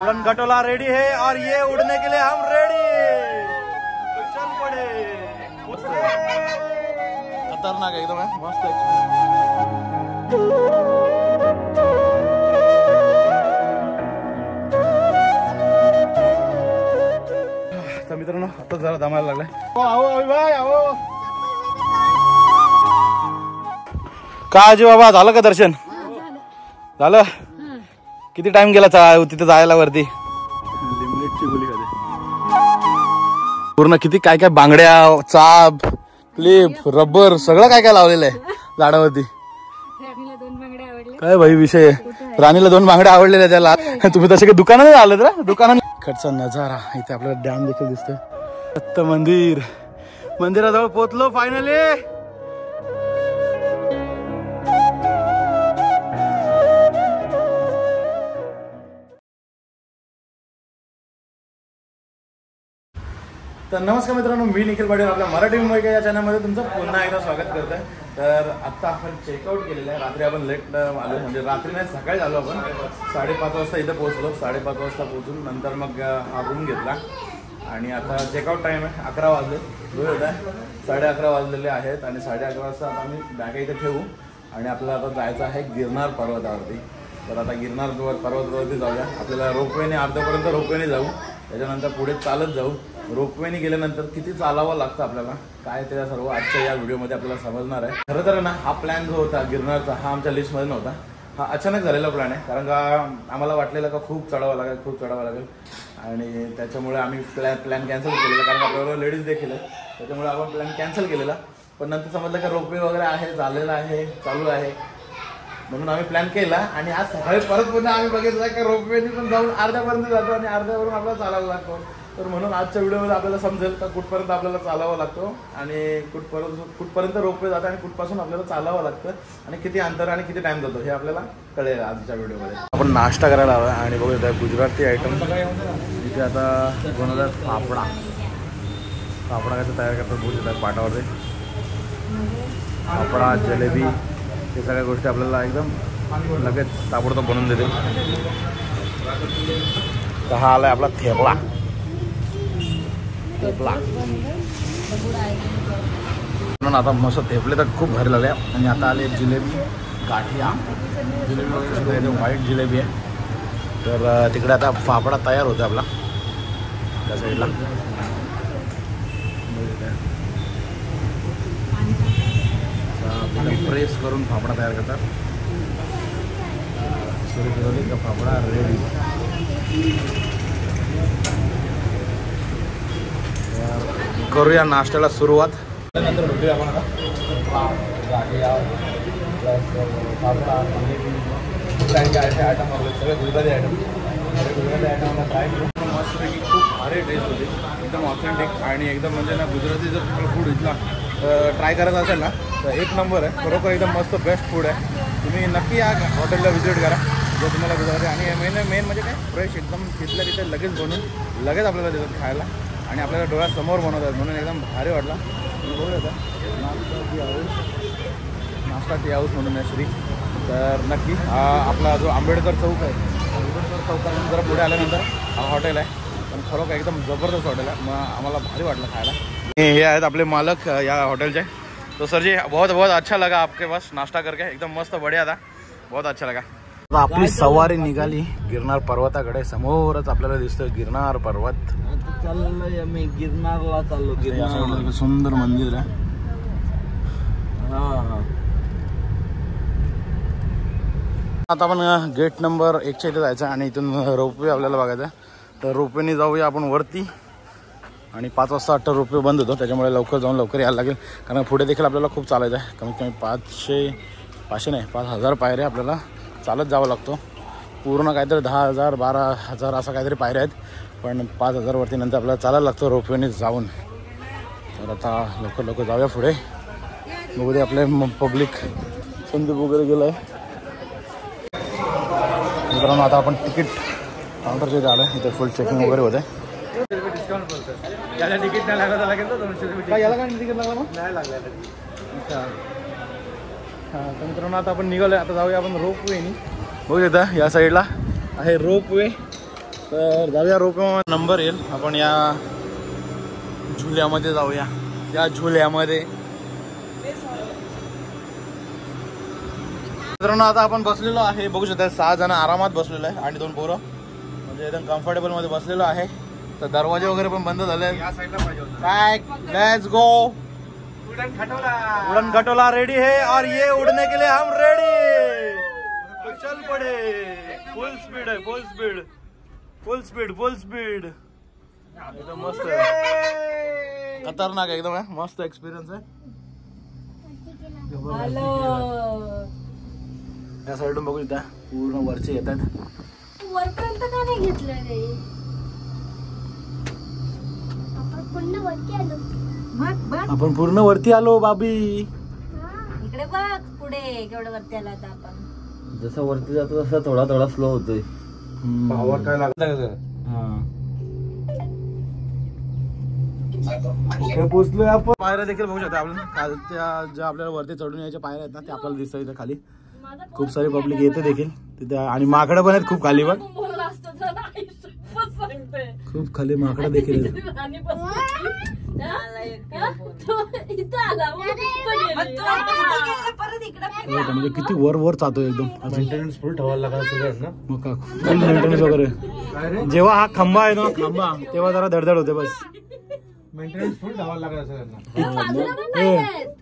उड़न खटोला रेडी है और ये उड़ने के लिए हम रेडी। चल पड़े। खतरनाक एकदम है, मस्त है। तर मित्रांनो आता जरा दमायला लागलाय। आओ भाई आओ। काय जी बाबा, झालं का दर्शन? झालं? किती टाइम गेला तिथे जायला वरती? लिमिटची गोली खाते पूर्ण। किती काय काय बांगड्या, चाप, क्लिप, रबर सगळं काय काय लावलेलं आहे झाडावरती। काय भाई विषय आहे, राणीला 2 बांगड्या आवडलेल्या त्याला। तुम्ही तसे काही दुकानात आलं तर दुकानात खडचा नजारा इथे आपल्याला डॅम देखील दिसतोय। दत्त मंदिर, मंदिराजवळ पोहोचलो फायनली। तर नमस्कार मित्रांनो, मी निखिल पाटील आपल्या मराठी मुंबई या चॅनलमध्ये तुमचं पुन्हा एकदा स्वागत करत आहे। तर आता आपण चेकआउट केलेलं आहे। रात्री आपण लेट आलो, म्हणजे रात्री नाही सकाळी आलो आपण। 5:30 वाजता इथं पोहोचलो। 5:30 वाजता पोहोचून नंतर मग हा रूम घेतला आणि आता चेकआउट टाईम आहे 11 वाजले। वेळ होता 11:30 वाजलेले आहेत आणि 11:30 वाजता आता आम्ही बॅगा इथे ठेवू आणि आपल्याला आता जायचं आहे गिरनार पर्वतावरती। तर आता गिरनार पर्वतावरती जाऊया। आपल्याला रोपवेने अर्ध्यापर्यंत रोपवेने जाऊ, त्याच्यानंतर पुढे चालत जाऊ। रोपवेने गेल्यानंतर किती चालावं लागतं आपल्याला, काय ते सर्व आजच्या या व्हिडिओमध्ये आपल्याला समजणार आहे। खरं तर ना हा प्लॅन जो होता गिरनारचा, हा आमच्या लिस्टमध्ये नव्हता। हा अचानक झालेला प्लॅन आहे, कारण का आम्हाला वाटलेलं का खूप चढावं लागेल आणि त्याच्यामुळे आम्ही प्लॅन कॅन्सल केलेला, कारण आपल्याला लेडीज देखील आहे, त्याच्यामुळे आपण प्लॅन कॅन्सल केलेला। पण नंतर समजलं का रोपवे वगैरे आहे, झालेलं आहे, चालू आहे, म्हणून आम्ही प्लॅन केला। आणि आज सकाळी परत पुन्हा आम्ही बघितलं की रोपवेने पण जाऊन अर्ध्यापर्यंत जातो आणि अर्ध्यावरून आपल्याला चालायला लागतो। तर म्हणून आजच्या व्हिडिओमध्ये आपल्याला समजेल का कुठपर्यंत आपल्याला चालावं लागतो आणि कुठपर्यंत रोपवे जातं आणि कुठपासून आपल्याला चालावं लागतं आणि किती अंतर आणि किती टाइम जातो हे आपल्याला कळेल आजच्या व्हिडिओमध्ये। आपण नाश्ता करायला हवा आणि बघूया गुजराती आयटम इथे आता बनवतात। फाफडा कसं तयार करतात बघू येतात पाटावरती। फाफडा, जलेबी हे सगळ्या गोष्टी आपल्याला एकदम लगेच ताबडतोब बनवून देते। तर हा आलाय आपला थेपला। म्हणून आता मस्त थेपले तर खूप भारी लागले। आणि आता आले जिलेबी, गाठिया जिलेबी, व्हाईट जिलेबी आहे। तर तिकडे आता फाफडा तयार होतो आपला त्या साईडला। प्रेस करून फाफडा तयार करतात। सुरू केलेली का फाफडा रेडी। करूया नाश्त्याला सुरुवात। नंतर भेटूया आपण आता गाठिया प्लस फाफडा, जिलेबी आयटम वगैरे सगळे गुजराती आयटम ट्राय करू। मस्तपैकी खूप भारी टेस्ट होते, एकदम ऑथेंटिक आणि एकदम म्हणजे ना गुजराती जर तुम्हाला फूड इथला ट्राय करायचं असेल ना तर एक नंबर आहे। खरोखर एकदम मस्त बेस्ट फूड आहे। तुम्ही नक्की या हॉटेलला व्हिजिट करा जर तुम्हाला गुजराती। आणि मेन म्हणजे काय फ्रेश एकदम तिथल्या तिथे लगेच बनवून लगेच आपल्याला देतात खायला आणि आपल्याला डोळ्यासमोर बनवतात, म्हणून एकदम भारी वाटला। बघू येतं नाश्ता टी हाऊस म्हणून आहे श्री। तर नक्की आपला जो आंबेडकर चौक आहे, आंबेडकर चौकातून जरा पुढे आल्यानंतर हा हॉटेल आहे, पण खरोखर एकदम जबरदस्त हॉटेल आहे। मग आम्हाला भारी वाटलं खायला। हे आहेत आपले मालक या हॉटेलचे। तो सर जी बहुत अच्छा लगा आपके पास नाश्ता करके, एकदम मस्त बढ़िया था, बहुत अच्छा लगा। आता आपली सवारी निघाली गिरनार पर्वताकडे। समोरच आपल्याला दिसतोय गिरनार पर्वत। चाललोय आम्ही गिरनारला, चाललो गिरनार। सुंदर मंदिर आहे। आता आपण गेट नंबर 1च्या इथे जायचं आणि इथून रोपवे आपल्याला बघायचं। तर रोपवेने जाऊया आपण वरती आणि 5 वाजता वाटतं रोपवे बंद होतो, त्याच्यामुळे लवकर जाऊन लवकर यायला लागेल, कारण पुढे देखील आपल्याला खूप चालायचं आहे। कमीत कमी 5,000 पायऱ्या आपल्याला चालत जावं लागतो। पूर्ण काहीतरी 10,000 12,000 असं काहीतरी पायऱ्या आहेत, पण 5,000 वरती नंतर आपल्याला चालायला लागतं रोपवेने जाऊन। तर आता लवकर जाऊया पुढे। बघू दे आपले पब्लिक संदीप वगैरे गेलं आहे। मित्रांनो आता आपण तिकीट काउंटरचे आलो आहे, इथे फुल चेकिंग वगैरे होते। डिस्काउंट बोलतात याला तिकीट नाही लागलं, त्याला घेतो 200 रुपये। याला काय तिकीट लागलं मग? नाही लागलं। अच्छा हां, तर मित्रांनो आता आपण निघालो। आता जाऊया आपण रोपवेनी। बघू येतं या साईडला आहे रोपवे तर जाऊया रोपे नंबर येईल. आपण या झुल्यामध्ये जाऊया. या झुल्यामध्ये मित्रांनो आता आपण बसलेलो आहे, बघू शकता 6 जण आरामात बसलेलो आहे आणि 2 पोरं, म्हणजे एकदम कम्फर्टेबल मध्ये बसलेलो आहे. तर दरवाजे वगैरे पण बंद झाले. काय लेट्स गो. उड़न खटोला रेडी है और ये उड़ने के लिए हम रेडी. तो चल पड़े. फुल स्पीड है, फुल स्पीड, फुल स्पीड, फुल स्पीड. एकदम मस्त आहे, खतरनाक एकदम आहे, मस्त एक्सपिरियन्स आहे. या साईडून बघू शकता पूर्ण वरचे येतात. वरपर्यंत का नाही घेतलं रे? आपण पूर्ण वरती आलो बाबी. इकडे बघ पुढे केवढं वरती आला आता आपण. जसं वरती जातो तसं थोडा थोडा स्लो होतोय. पावर काय लागतं. पोचलोय आपण. पायऱ्या देखील बघू शकता आपण. खालच्या ज्या आपल्याला वरती चढून यायच्या पायऱ्या आहेत ना त्या आपल्याला दिसतात इथे खाली. खूप सारी पब्लिक येते देखील तिथे आणि माकडं पण आहेत खूप खाली. बघ खूप खाली माकडं देखील आहेत. म्हणजे किती वर वर चालतोय एकदम. मेंटेनन्स फुल ठेवायला लागला ना. मग का फुल मेंटेनन्स वगैरे. जेव्हा हा खंबा आहे ना खांबा तेव्हा जरा धडधड होते. बस मेंटेनन्स फुल ठेवायला लागला सगळ्यांना.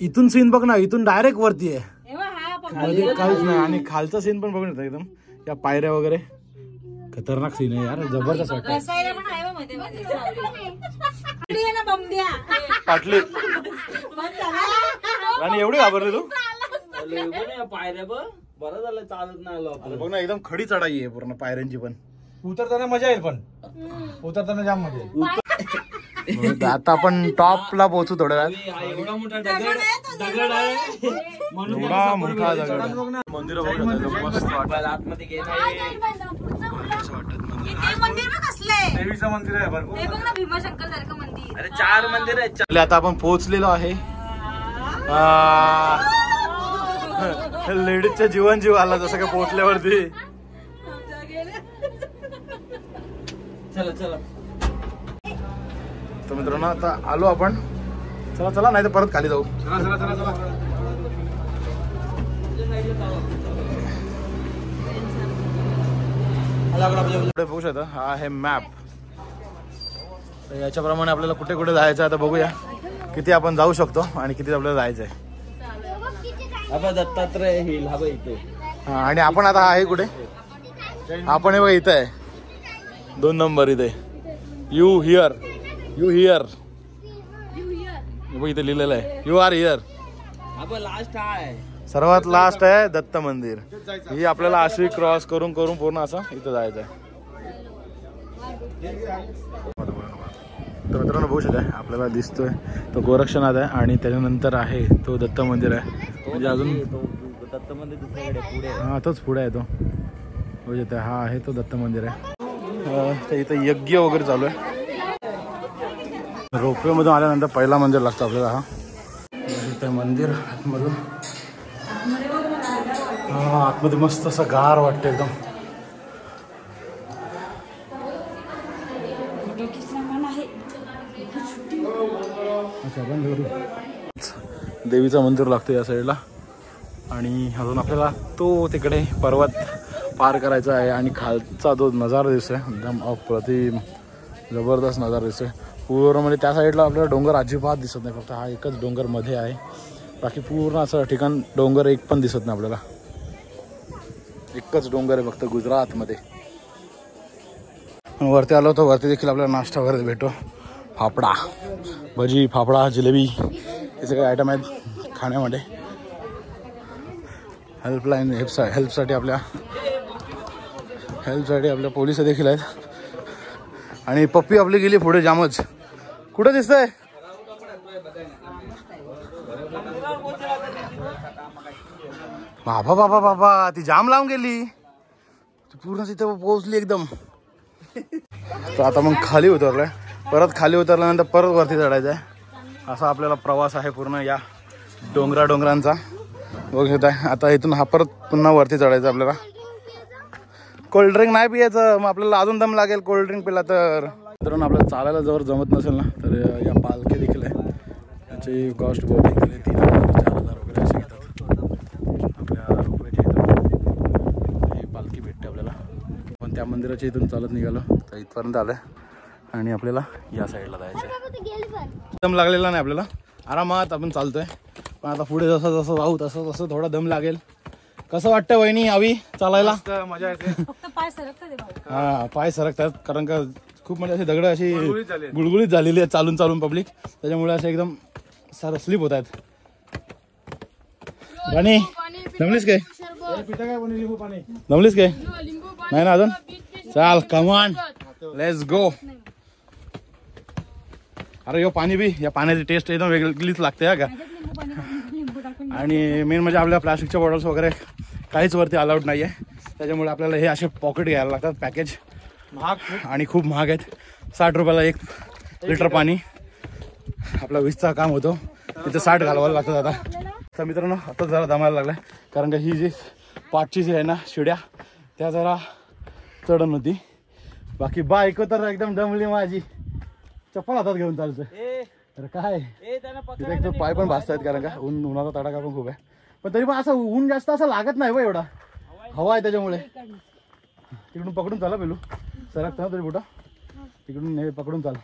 इथून सीन बघ ना, इथून डायरेक्ट वरती आहे, मध्ये काहीच नाही. आणि खालचा सीन पण बघून येतो एकदम. या पायऱ्या वगैरे खतरनाक सीन आहे यार, जबरदस्त वाटतं. पाटली आणि एवढी घाबरली तू. पायऱ्या बरं झालं चालत नाही आलो आपण. बघ ना एकदम खडी चढाई आहे पूर्ण पायऱ्यांची. पण उतरताना मजा येईल, पण उतरताना जाम मजा येईल. आता आपण टॉपला पोहोचू थोड्या वेळात. एवढा मोठा दगड आहे, एवढा मोठा दगड. मंदिर मस्त वाटत. आतमध्ये गेलं देवीचं मंदिर आहे भरपूर. भीमाशंकर सारखं मंदिर. अरे 4 मंदिर आहेत. आता आपण पोहोचलेलो आहे. लेडीजच्या जीवन जीव आला जसं काय पोहोचल्यावरती. चला चला. तर मित्रांनो आता आलो आपण. चला चला नाही तर परत खाली जाऊ. बघू शकता हा आहे मॅप. तर याच्याप्रमाणे आपल्याला कुठे कुठे जायचं आता बघूया. किती आपण जाऊ शकतो आणि किती आपल्याला जायचं आहे. दत्तात्रय हिल हा इथे. आणि आपण आता आहे कुठे. आपण हे बघा इथं आहे 2 नंबर इथे. You here, you here. बघ इथे लिहिलेलं आहे यू आर हिअर. आपण लास्ट आहे, सर्वात लास्ट आहे दत्त मंदिर. ही आपल्याला अशी क्रॉस करून करून पूर्ण असं इथं जायचं आहे. तर मित्रांनो बघू शकता आपल्याला दिसतोय तो गोरक्षनाथ आहे आणि त्याच्यानंतर आहे तो दत्त मंदिर आहे. म्हणजे अजून दत्त मंदिर दुसरीकडे पुढे. हा तोच पुढे आहे तो. बघू शकता हा आहे तो दत्त मंदिर आहे. तर इथं यज्ञ वगैरे चालू आहे. रोपवे मधून आल्यानंतर पहिला मंदिर लागतं आपल्याला. हा इथं मंदिर आतमधून. हा आतमध्ये मस्त असं गार वाटतं एकदम. देवीचं मंदिर लागतं या साईडला. आणि अजून आपल्याला तो तिकडे पर्वत पार करायचा आहे. आणि खालचा जो नजारा दिसतोय एकदम अप्रतिम जबरदस्त नजारा दिसतोय पूर्ण. म्हणजे त्या साईडला आपल्याला डोंगर अजिबात दिसत नाही. फक्त हा एकच डोंगर मध्ये आहे. बाकी पूर्ण असं ठिकाण डोंगर एक पण दिसत नाही आपल्याला. एकच डोंगर आहे फक्त गुजरातमध्ये. वरती आलो तर वरती देखील आपल्याला नाश्ता वगैरे भेटतो. फाफडा भजी, फाफडा, जिलेबी हे सगळे आयटम आहेत खाण्यामध्ये. हेल्पलाईन हेल्पसाठी आपल्या पोलिस देखील आहेत. आणि पप्पी आपली गेली पुढे जामच. कुठं दिसतंय. बाबा बाबा बाबा ती जाम लावून गेली. पूर्ण तिथे पोहोचली एकदम. तर आता मग खाली उतरलोय. परत खाली उतरल्यानंतर परत वरती चढायचं आहे. असा आपल्याला प्रवास आहे पूर्ण या डोंगरांचा. बघू शकता आता इथून हा परत पुन्हा वरती चढायचा आपल्याला. कोल्ड्रिंक नाही पियायचं, मग आपल्याला अजून दम लागेल कोल्ड्रिंक पिला तर. मित्रांनो आपल्याला चालायला जवळ जमत नसेल ना तर या पालखी देखील आहे. त्याची कॉस्ट बहुत देखील 3,000-4,000 वगैरे असे घेतात. आपल्या रुपयाच्या इथं ही पालखी भेटते आपल्याला. पण त्या मंदिराच्या इथून चालत निघालो तर इथपर्यंत आलं आणि आपल्याला या साईडला जायचं आहे. दम लागलेला नाही आपल्याला, आरामात आपण चालतोय. पण आता पुढे जसं जसं जाऊ तसं तसं थोडा दम लागेल. कसं वाटतं वहिनी यावी चालायला? मजा येते. फक्त पाय सरकतात. हा पाय सरकतात कारण का खूप म्हणजे अशी दगड अशी गुळगुळीत झालेली आहे चालून चालून पब्लिक, त्याच्यामुळे असं एकदम सारं स्लिप होत आहेत. राणी जमलीस काय? जमलीस काय? नाही ना अजून? चाल कमान लेट्स गो. अरे यो पाणी बी, या पाण्याची टेस्ट एकदम वेगळीच लागते का. आणि मेन म्हणजे आपल्या प्लास्टिकच्या बॉटल्स वगैरे काहीच वरती अलाउड नाही आहे, त्याच्यामुळे आपल्याला हे असे पॉकेट घ्यायला लागतात. पॅकेज महाग आणि खूप महाग आहेत. 60 रुपयाला 1 लिटर पाणी. आपला 20चा काम होतो तिथे 60 घालवायला लागतात. आता तर मित्रांनो आता जरा दमायला लागलाय कारण का ही जी पाठची जी आहे ना शिड्या त्या जरा चढण होती. बाकी बायको तर एकदम दमली माझी, चप्पल हातात घेऊन चालतोय. तर काय तिथे एक तर पाय पण भाजतायत कारण का उन्हाचा तडाखा पण खूप आहे. पण तरी पण असं ऊन जास्त असं लागत नाही बा एवढा, हवा आहे त्याच्यामुळे. तिकडून पकडून चाला पेलू सरकता ना तरी बुटा, तिकडून हे पकडून चाल.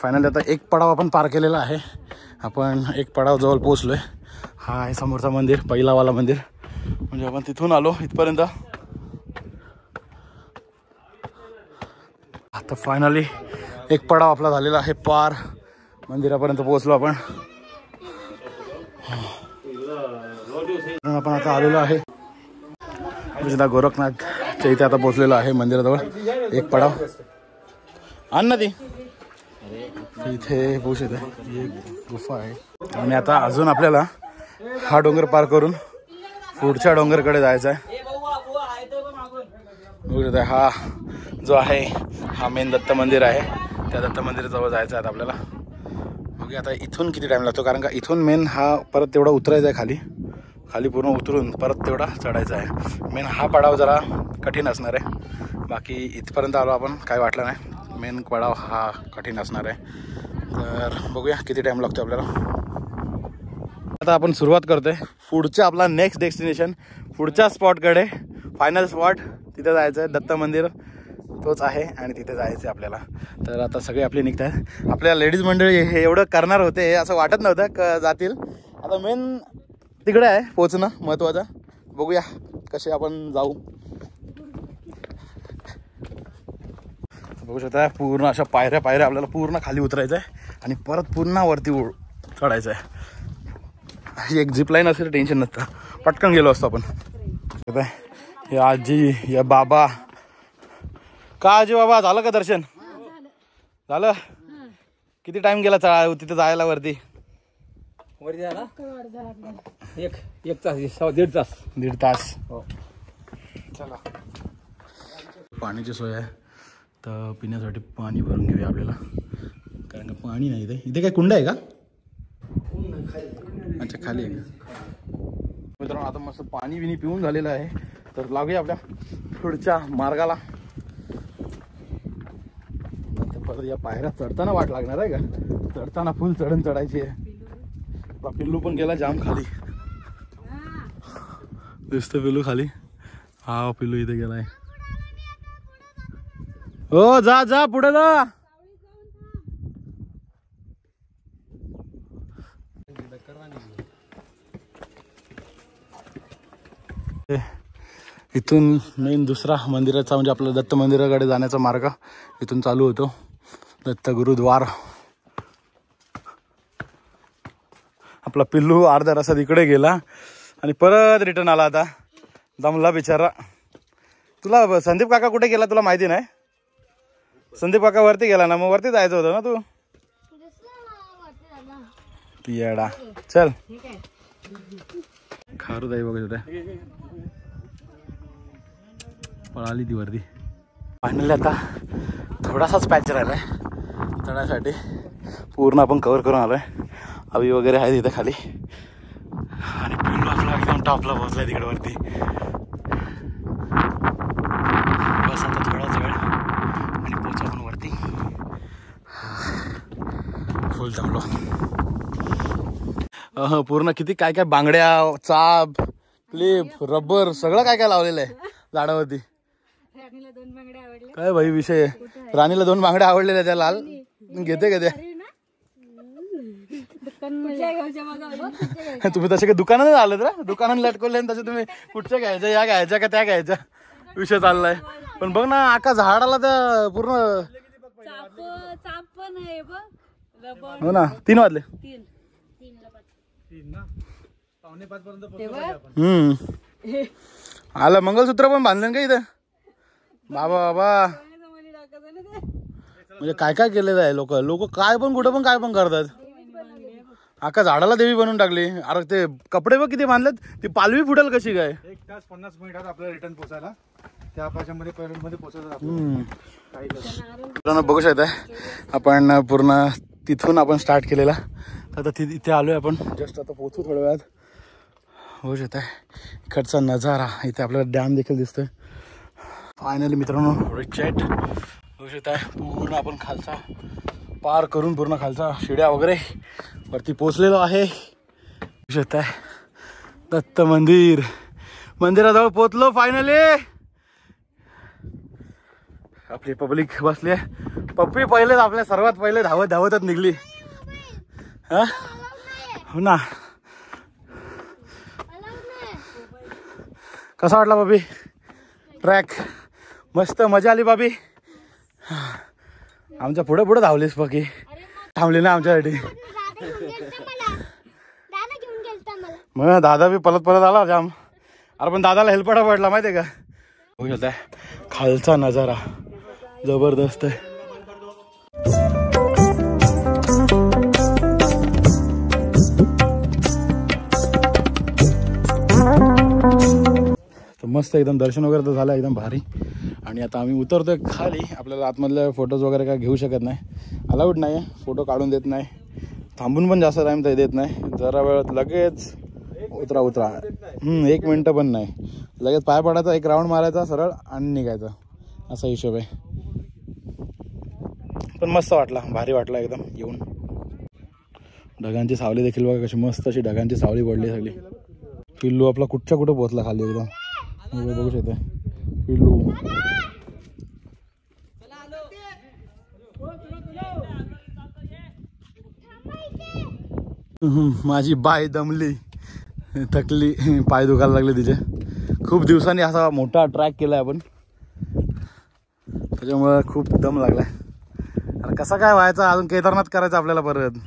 फायनली आता एक पडाव आपण पार केलेला आहे. आपण एक पडाव जवळ पोहोचलोय. हा आहे समोरचा मंदिर, पहिलावाला मंदिर. म्हणजे आपण तिथून आलो इथपर्यंत. आता फायनली एक पडाव आपला झालेला आहे पार, मंदिरापर्यंत पोहोचलो आपण. आपण आता आलेलो आहे गोरखनाथच्या इथे आता पोहोचलेलो आहे मंदिराजवळ. एक पडाव आण ना ती इथे पोहोचत आहे, गुफा आहे. आणि आता अजून आपल्याला हा डोंगर पार करून पुढच्या डोंगरकडे जायचं आहे. हा जो आहे हा मेन दत्त मंदिर आहे, त्या दत्त मंदिराजवळ जायचं आहे आपल्याला. बघूया आता इथून किती टाइम लागतो कारण का इथून मेन हा परत तेवढा उतरायचा आहे खाली, खाली पूर्ण उतरून परत तेवढा चढायचा आहे. मेन हा पडाव जरा कठीण असणार आहे. बाकी इथपर्यंत आलो आपण काय वाटलं नाही, मेन पडाव हा कठीण असणार आहे. तर बघूया किती टाइम लागतो आपल्याला. आता आपण सुरुवात करतोय पुढच्या आपला नेक्स्ट डेस्टिनेशन, पुढच्या स्पॉटकडे. फायनल स्पॉट तिथे जायचं आहे, दत्त मंदिर तोच आहे आणि तिथे जायचं आहे आपल्याला. तर आता सगळे आपले निघत आहेत. आपल्या लेडीज मंडळी हे एवढं करणार होते असं वाटत नव्हतं जातील. आता मेन तिकडे आहे पोचणं महत्त्वाचं. बघूया कसे आपण जाऊ. बघू शकता पूर्ण अशा पायऱ्या पायऱ्या आपल्याला पूर्ण खाली उतरायचं आहे आणि परत पुन्हा वरती चढायचं आहे. एक झिप लाईन असेल टेन्शन नसतं, पटकन गेलो असतो आपण. हे आजी या बाबा, का आजी बाबा झालं का दर्शन? झालं. किती टाइम गेला तिथे जायला वरती? वरती झाला एक तास, दीड तास. चला पाण्याची सोय आहे तर पिण्यासाठी पाणी भरून घेऊया आपल्याला कारण का पाणी नाही इथे. इथे काय कुंड आहे का? अच्छा खाली आहे. मित्रांनो आता मस्त पाणी बिनी पिऊन झालेलं आहे तर लागूया आपल्या पुढच्या मार्गाला. परत या पायऱ्या चढताना वाट लागणार आहे का? चढताना फुल चढण चढायची आहे. पिल्लू पण गेला जाम खाली, दिसतं पिल्लू खाली. हा पिल्लू इथे गेलाय. हो जा जा पुढे जा. इथून मेन दुसरा मंदिराचा म्हणजे आपलं दत्त मंदिराकडे जाण्याचा मार्ग इथून चालू होतो. दत्त गुरुद्वार. आपला पिल्लू अर्ध्या रस्त्यात इकडे गेला आणि परत रिटर्न आला. आता दमला बिचारा. तुला संदीप काका कुठे गेला तुला माहिती नाही? संदीप काका वरती गेला ना, मग वरती जायचं होतं ना तू. येडा चल. खारू दाई बघत होता, पळाली ती वरती. फायनली आता थोडासाच पॅच राहिलाय चढण्यासाठी. पूर्ण आपण कव्हर करून आलोय. अवी वगैरे आहे तिथे खाली. टॉपला पोहोचलाय तिकडे वरती. बस आता थोडाच वेळ आणि पोहोचू आपण वरती. फुल जमलो. पूर्ण किती काय काय बांगड्या, चाप, क्लिप, रबर सगळं काय काय लावलेलं आहे झाडावरती. काय भाई विषय आहे. राणीला 2 बांगड्या आवडलेल्या त्या लाल. घेते का त्या? तुम्ही तसे काही दुकानात आलं तर दुकानात लटकवले तसे तुम्ही कुठच्या घ्यायच्या, या घ्यायच्या का त्या घ्यायच्या विषय चाललाय. पण बघ ना आका झाडाला तर पूर्ण. हो ना 3 वाजले. 4:45 पर्यंत. आलं मंगलसूत्र पण बांधलं का इथं? बाबा बाबा म्हणजे काय काय केलेलं आहे. लोक काय पण कुठं पण काय पण करतात. आका झाडाला देवी बनवून टाकली. अरे ते कपडे बघ किती बांधलेत. ती पालवी फुटेल कशी काय. 1 तास 50 मिनिटात आपल्याला रिटर्न पोहोचायला. त्या पाशामध्ये पेरडमध्ये पोहोचायचं. बघू शकता आपण पूर्ण तिथून आपण स्टार्ट केलेला. आता इथे आलोय आपण. जस्ट आता पोहोचू थोड्या वेळात. बघू शकता इकडचा नजारा. इथे आपल्याला डॅम देखील दिसतोय. फायनली मित्रांनो रिचॅट बघू शकता पूर्ण आपण खालचा पार करून पूर्ण खालचा शिड्या वगैरे वरती पोचलेलो आहे. बघू शकता दत्त मंदिराजवळ पोचलो फायनली. आपली पब्लिक बसली आहे. पप्पी पहिलेच आपल्या सर्वात पहिले धावतच निघली. हा हो ना. कसा वाटला बाबी ट्रॅक? मस्त मजा आली बाबी. आमच्या पुढे पुढे धावलीस बाकी थांबली ना आमच्यासाठी. मग दादा बी पलत आला जाम. अरे पण दादाला हेल्पडा पडला माहितीये का. बघू शकताय खालचा नजारा जबरदस्त आहे. तर मस्त एकदम दर्शन वगैरे तर झालं एकदम भारी. आणि आता आम्ही उतरतोय खाली. आपल्याला आतमधले फोटोज वगैरे काय घेऊ शकत नाही. अलाउड नाही आहे. फोटो काढून देत नाही. थांबून पण जास्त टाईम तर देत नाही. जरा वेळात लगेच उतरा 1 मिनटं पण नाही. लगेच पाय पडायचा, 1 राऊंड मारायचा सरळ आणि निघायचा असा हिशोब आहे. पण मस्त वाटला, भारी वाटला एकदम येऊन. ढगांची सावली देखील बघा कशी मस्त अशी ढगांची सावली पडली सगळी. पिल्लू आपला कुठच्या कुठं पोहोचला खाली एकदम. बघू शकता पिल्लू. माझी बाय दमली, थकली, पाय दुखायला लागले तिचे. खूप दिवसांनी असा मोठा ट्रॅक केलाय आपण, त्याच्यामुळे खूप दम लागलाय. अरे कसा काय व्हायचा, अजून केदारनाथ करायचं आपल्याला परत.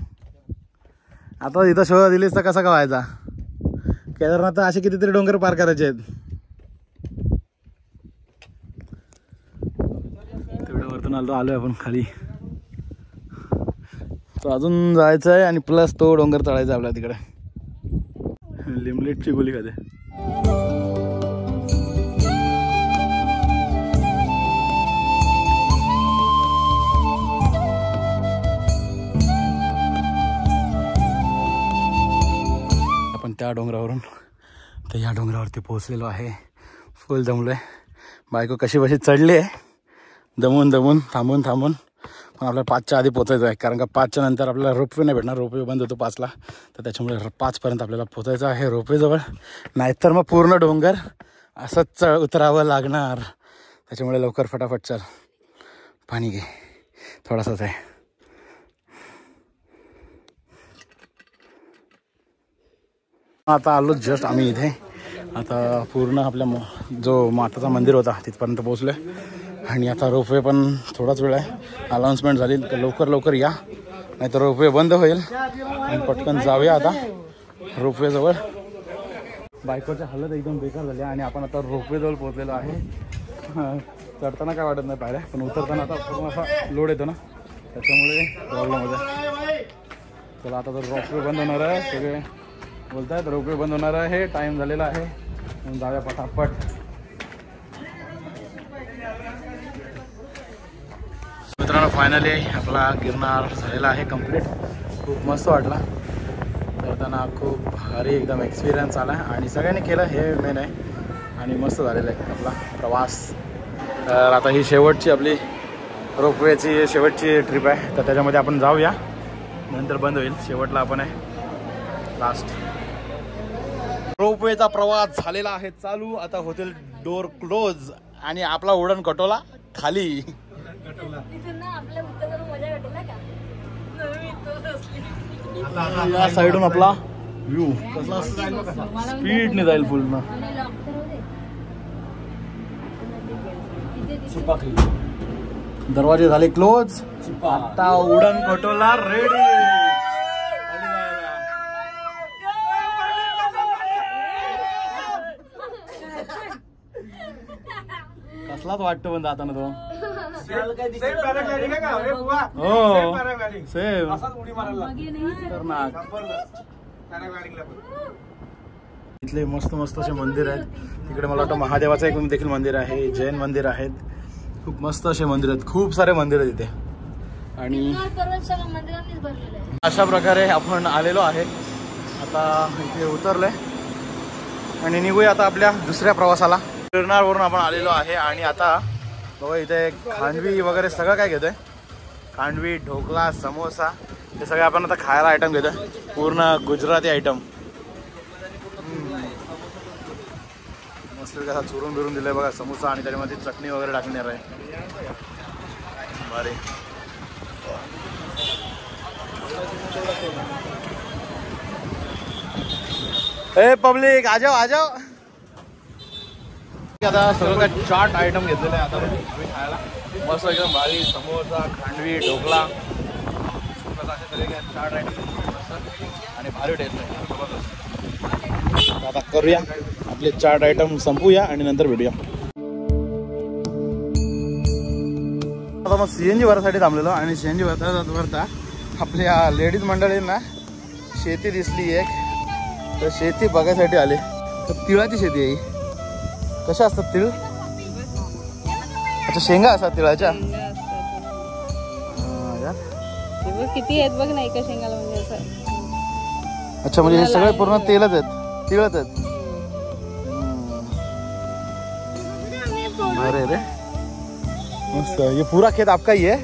आता इथं शोधा दिलीस तर कसा काय व्हायचा. केदारनाथ असे कितीतरी डोंगर पार करायचे आहेत. तेवढ्या वरतून आलोय आपण खाली. तो अजून जायचं आहे आणि प्लस तो डोंगर चढायचा आपल्याला तिकडे. लिमलेटची गोळी खाते. आपण त्या डोंगरावरून तर या डोंगरावरती पोहोचलेलो आहे. फुल दमलोय. बायको कशी बशी चढली आहे दमून थांबून. पण आपल्याला 5च्या आधी पोचायचं आहे, कारण का 5च्या नंतर आपल्याला रोपवे नाही भेटणार. रोपवे बंद होतो 5ला, तर त्याच्यामुळे 5पर्यंत आपल्याला पोचायचं आहे रोपवेजवळ. नाहीतर मग पूर्ण डोंगर असंच उतरावं लागणार. त्याच्यामुळे लवकर फटाफट चल. पाणी घे, थोडासाच आहे. आता आलो जस्ट आम्ही इथे. आता पूर्ण आपल्या जो माताचा मंदिर होता तिथपर्यंत पोहोचलो आहे. आणि आता रोपवे पण थोडाच वेळ आहे. अनाऊन्समेंट झाली तर लवकर या, नाही तर रोपवे बंद होईल. आणि पटकन जाऊया आता रोपवेजवळ. बायकोच्या हालत एकदम बेकार झाली आणि आपण आता रोपवेजवळ पोहोचलेलो आहे. चढताना काय वाटत नाही पायऱ्या, पण उतरताना आता पूर्ण असा लोड येतो ना, त्याच्यामुळे प्रॉब्लेम होता. चला आता तर रोपवे बंद होणार आहे. सगळे बोलत आहेत रोपवे बंद होणार आहे, टाईम झालेला आहे, म्हणून जाऊया पटापट. मित्रांनो फायनली आपला गिरनार झालेला आहे कंप्लीट. खूप मस्त वाटला. करताना खूप भारी एकदम एक्सपिरियन्स आला आणि सगळ्यांनी केलं हे मेन आहे आणि मस्त झालेलं आहे आपला प्रवास. तर आता ही शेवटची आपली रोपवेची शेवटची ट्रिप आहे, तर त्याच्यामध्ये आपण जाऊया, नंतर बंद होईल. शेवटला आपण आहे लास्ट. रोपवेचा प्रवास झालेला आहे चालू. आता होतील डोर क्लोज आणि आपला उडण खटोला खाली. या साईडून आपला व्ह्यू कसला स्पीडने जाईल पूर्ण. दरवाजे झाले क्लोज. आता उडण खटोला रेडी. कसलाच वाटतो पण जाताना तो. हो सेम. इथले मस्त मस्त असे मंदिर आहेत. तिकडे मला वाटतं महादेवाचं एक देखील मंदिर आहे, जैन मंदिर आहेत, खूप मस्त असे मंदिर आहेत, खूप सारे मंदिर आहेत इथे. आणि अशा प्रकारे आपण आलेलो आहे. आता इथे उतरलोय आणि निघूया आता आपल्या दुसऱ्या प्रवासाला. गिरनारवरून आपण आलेलो आहे आणि आता बघा इथे खांडवी वगैरे सगळं काय घेतोय. खांडवी, ढोकळा, समोसा हे सगळे आपण आता खायला आयटम घेतोय, पूर्ण गुजराती आयटम. मस्त कसा चुरून बिरून दिलाय बघा समोसा आणि त्याच्यामध्ये चटणी वगैरे टाकणार आहे. भारी. ए पब्लिक आ जाओ आ जाओ. आता सगळं काय चाट आयटम घेतलेले आहे आता आम्ही खायला. मस्त एकदम भारी समोसा, खांडवी, ढोकळा, असे सगळे काय चाट आयटम मस्त आणि भारी टेस्ट आहे. आता करूया आपले चाट आयटम संपूया आणि नंतर भेटूया. आता मग CNG भरासाठी थांबलेलो आणि CNG भरता आपल्या लेडीज मंडळींना शेती दिसली एक, तर शेती बघायसाठी आले. तर तिळाची शेती आहे. कशा असतात तीळ? अच्छा शेंगा असतात तिळाच्या. किती आहेत बघ ना एका शेंगाला म्हणजे असं. अच्छा म्हणजे हे सगळे पूर्ण तेलच आहेत, तिळच आहेत. अरे रे मस्त. ये पूरा खेत आपका ही है?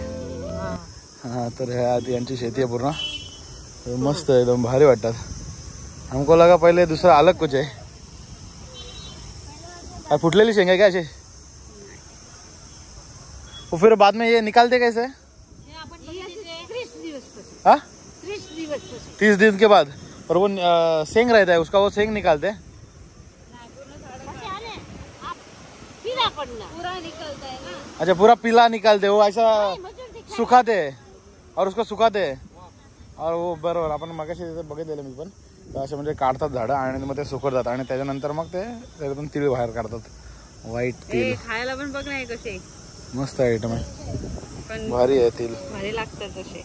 हाँ तर यांची शेती आहे पूर्ण. मस्त एकदम भारी वाटतात. हमको लगा पहले दूसरा अलग कुछ है. फुटलेली शेंगा क्या ऐसे? वो फिर बाद में ये निकालते कैसे? हाँ 30 दिन के बाद. और वो सेंग रहता है उसका, वो सेंग निकालते. पूरा निकलता है ना. अच्छा पूरा पीला निकालते, वो ऐसा सुखाते और उसको सुखाते और वो बरोबर आपण मगाशी बघितलेलं मी पण. असे म्हणजे काढतात झाडं आणि मग ते सुकवतात आणि त्याच्यानंतर मग ते त्याच्यातून तीळ बाहेर काढतात. व्हाईट तीळ खायला पण बघ नाही कसे मस्त आयटम आहे, भारी आहे तीळ, भारी लागतात तसे.